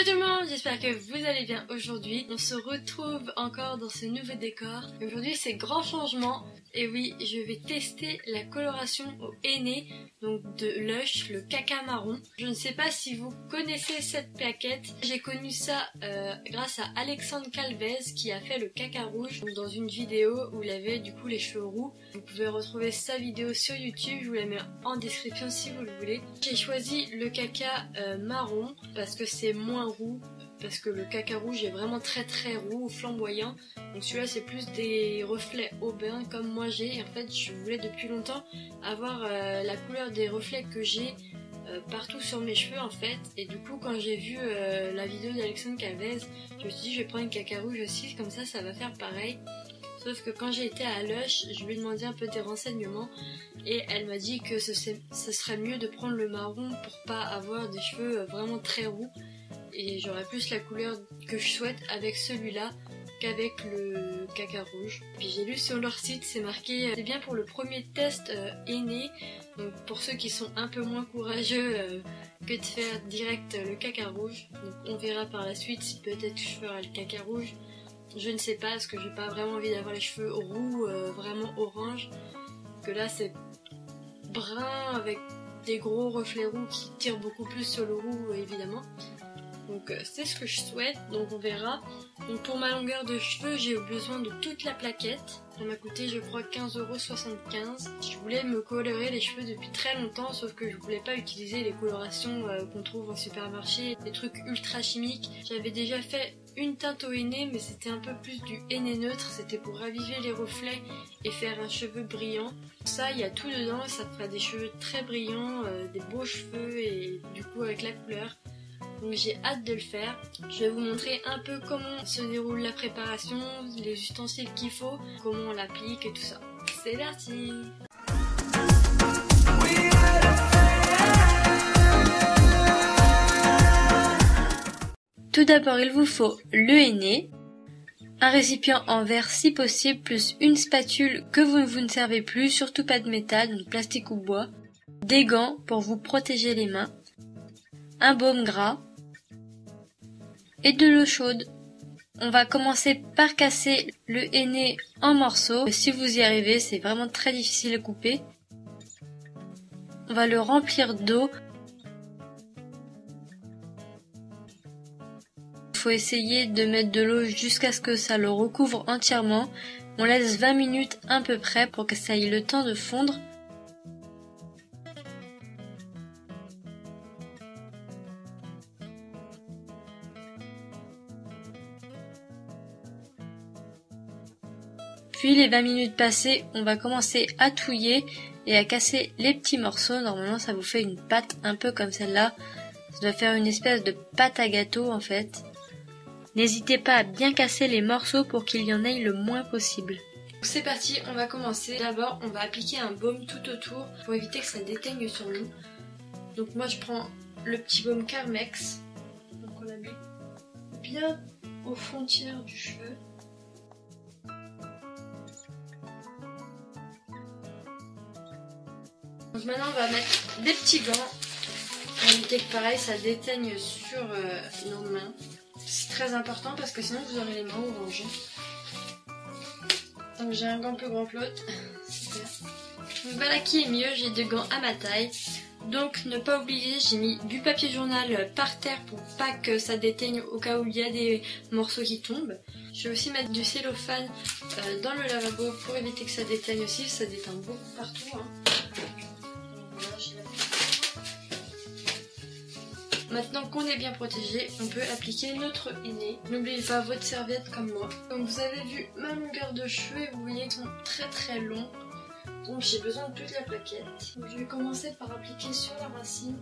tout le monde, j'espère que vous allez bien aujourd'hui. On se retrouve encore dans ce nouveau décor. Aujourd'hui c'est grand changement. Et oui, je vais tester la coloration au henné, donc de Lush, le caca marron. Je ne sais pas si vous connaissez cette plaquette. J'ai connu ça grâce à Alexandre Calvez qui a fait le caca rouge donc dans une vidéo où il avait du coup les cheveux roux. Vous pouvez retrouver sa vidéo sur YouTube, je vous la mets en description si vous le voulez. J'ai choisi le caca marron parce que c'est moins roux, parce que le caca rouge est vraiment très roux, flamboyant. Donc celui-là c'est plus des reflets auburn comme moi j'ai. Et en fait je voulais depuis longtemps avoir la couleur des reflets que j'ai partout sur mes cheveux en fait. Et du coup quand j'ai vu la vidéo d'Alexandre Calvez, je me suis dit je vais prendre une caca rouge aussi, comme ça va faire pareil. Sauf que quand j'ai été à Lush, je lui ai demandé un peu des renseignements et elle m'a dit que ce serait mieux de prendre le marron pour pas avoir des cheveux vraiment très roux. Et j'aurai plus la couleur que je souhaite avec celui-là qu'avec le caca rouge. Puis j'ai lu sur leur site, c'est marqué c'est bien pour le premier test henné, donc pour ceux qui sont un peu moins courageux que de faire direct le caca rouge. Donc on verra par la suite si peut-être que je ferai le caca rouge. Je ne sais pas parce que j'ai pas vraiment envie d'avoir les cheveux roux, vraiment orange. Parce que là c'est brun avec des gros reflets roux qui tirent beaucoup plus sur le roux évidemment. Donc c'est ce que je souhaite, donc on verra. Donc pour ma longueur de cheveux, j'ai eu besoin de toute la plaquette. Ça m'a coûté je crois 15,75 €. Je voulais me colorer les cheveux depuis très longtemps, sauf que je voulais pas utiliser les colorations qu'on trouve au supermarché, des trucs ultra chimiques. J'avais déjà fait une teinte au henné, mais c'était un peu plus du henné neutre, c'était pour raviver les reflets et faire un cheveu brillant. Ça, il y a tout dedans et ça fera des cheveux très brillants, des beaux cheveux et du coup avec la couleur. Donc j'ai hâte de le faire. Je vais vous montrer un peu comment se déroule la préparation, les ustensiles qu'il faut, comment on l'applique et tout ça. C'est parti! Tout d'abord il vous faut le henné, un récipient en verre si possible, plus une spatule que vous ne servez plus, surtout pas de métal, donc plastique ou bois, des gants pour vous protéger les mains, un baume gras et de l'eau chaude. On va commencer par casser le henné en morceaux. Si vous y arrivez, c'est vraiment très difficile à couper. On va le remplir d'eau. Il faut essayer de mettre de l'eau jusqu'à ce que ça le recouvre entièrement. On laisse 20 minutes à peu près pour que ça ait le temps de fondre. Puis les 20 minutes passées, on va commencer à touiller et à casser les petits morceaux. Normalement ça vous fait une pâte un peu comme celle-là. Ça doit faire une espèce de pâte à gâteau en fait. N'hésitez pas à bien casser les morceaux pour qu'il y en ait le moins possible. C'est parti, on va commencer. D'abord on va appliquer un baume tout autour pour éviter que ça déteigne sur nous. Donc moi je prends le petit baume Carmex. Donc on la met bien aux frontières du cheveu. Donc maintenant on va mettre des petits gants pour éviter que pareil ça déteigne sur nos mains. C'est très important parce que sinon vous aurez les mains orangées. Donc j'ai un gant plus grand que l'autre. Super. Donc voilà qui est mieux, j'ai 2 gants à ma taille. Donc ne pas oublier, j'ai mis du papier journal par terre pour pas que ça déteigne au cas où il y a des morceaux qui tombent. Je vais aussi mettre du cellophane dans le lavabo pour éviter que ça déteigne aussi, ça déteint beaucoup partout. Hein. Maintenant qu'on est bien protégé, on peut appliquer notre henné. N'oubliez pas votre serviette comme moi. Comme vous avez vu ma longueur de cheveux, vous voyez qu'ils sont très longs. Donc j'ai besoin de toute la plaquette. Donc, je vais commencer par appliquer sur la racine.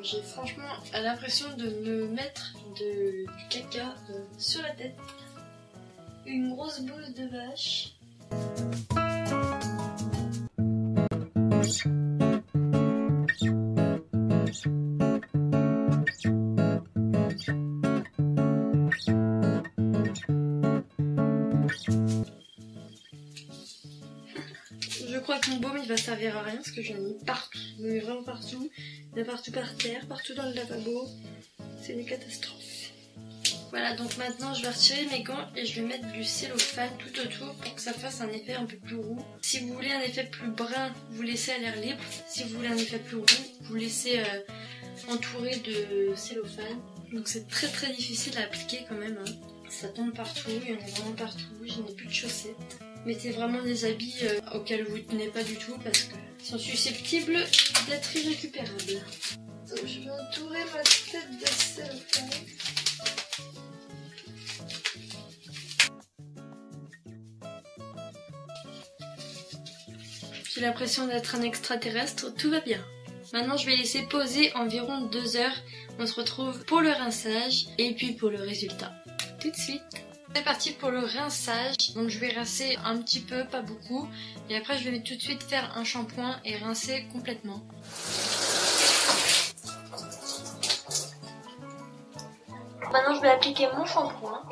J'ai franchement l'impression de me mettre du caca sur la tête. Une grosse bouse de vache. Je crois Mon baume il va servir à rien parce que j'en ai mis partout. J'en ai mis vraiment partout. Il y en a partout par terre, partout dans le lavabo. C'est une catastrophe. Voilà, donc maintenant je vais retirer mes gants et je vais mettre du cellophane tout autour pour que ça fasse un effet un peu plus roux. Si vous voulez un effet plus brun, vous laissez à l'air libre. Si vous voulez un effet plus roux, vous laissez entourer de cellophane. Donc c'est très très difficile à appliquer quand même. Hein. Ça tombe partout, il y en a vraiment partout. Je n'ai plus de chaussettes. Mettez vraiment des habits auxquels vous ne tenez pas du tout parce qu'ils sont susceptibles d'être irrécupérables. Donc je vais entourer ma tête de cellophane. J'ai l'impression d'être un extraterrestre, tout va bien. Maintenant je vais laisser poser environ 2 heures. On se retrouve pour le rinçage et puis pour le résultat. Tout de suite. C'est parti pour le rinçage. Donc je vais rincer un petit peu, pas beaucoup. Et après je vais tout de suite faire un shampoing et rincer complètement. Maintenant je vais appliquer mon shampoing.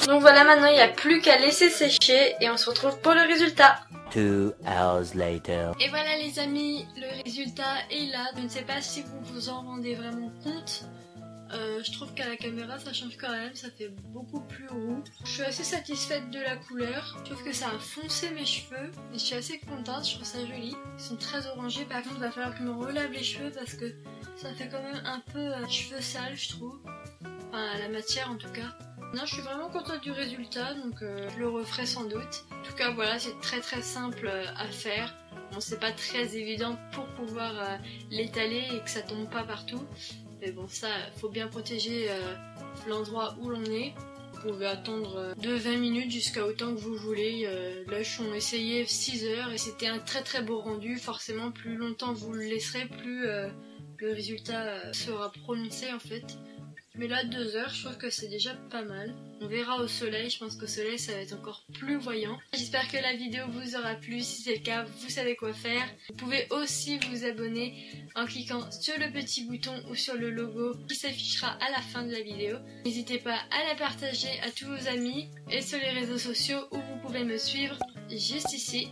Donc voilà, maintenant il n'y a plus qu'à laisser sécher et on se retrouve pour le résultat. 2 hours later. Et voilà les amis, le résultat est là. Je ne sais pas si vous vous en rendez vraiment compte. Je trouve qu'à la caméra ça change quand même, ça fait beaucoup plus roux. Je suis assez satisfaite de la couleur. Je trouve que ça a foncé mes cheveux et je suis assez contente, je trouve ça joli. Ils sont très orangés, par contre il va falloir que je me relave les cheveux parce que ça fait quand même un peu cheveux sales je trouve. Enfin la matière en tout cas. Non, je suis vraiment contente du résultat, donc je le referai sans doute. En tout cas, voilà, c'est très très simple à faire. Bon, c'est pas très évident pour pouvoir l'étaler et que ça tombe pas partout. Mais bon, ça, faut bien protéger l'endroit où l'on est. Vous pouvez attendre de 20 minutes jusqu'à autant que vous voulez. Là, on essayé 6 heures et c'était un très très beau rendu. Forcément, plus longtemps vous le laisserez, plus le résultat sera prononcé en fait. Mais là 2 heures, je trouve que c'est déjà pas mal. On verra au soleil, je pense qu'au soleil ça va être encore plus voyant. J'espère que la vidéo vous aura plu, si c'est le cas, vous savez quoi faire. Vous pouvez aussi vous abonner en cliquant sur le petit bouton ou sur le logo qui s'affichera à la fin de la vidéo. N'hésitez pas à la partager à tous vos amis et sur les réseaux sociaux où vous pouvez me suivre juste ici.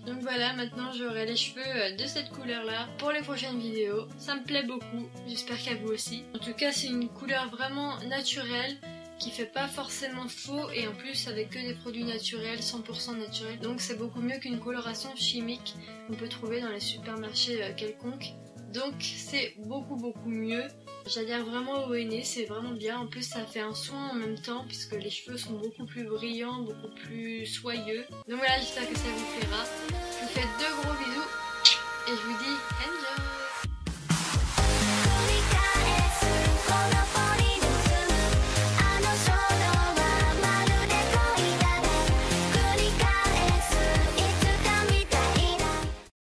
Donc voilà, maintenant j'aurai les cheveux de cette couleur là pour les prochaines vidéos. Ça me plaît beaucoup, j'espère qu'à vous aussi. En tout cas c'est une couleur vraiment naturelle qui fait pas forcément faux et en plus avec que des produits naturels, 100% naturels. Donc c'est beaucoup mieux qu'une coloration chimique qu'on peut trouver dans les supermarchés quelconques. Donc c'est beaucoup mieux. J'adhère vraiment au henné, c'est vraiment bien. En plus ça fait un soin en même temps puisque les cheveux sont beaucoup plus brillants, beaucoup plus soyeux. Donc voilà, j'espère que ça vous plaira. Je vous fais de gros bisous et je vous dis enjoy.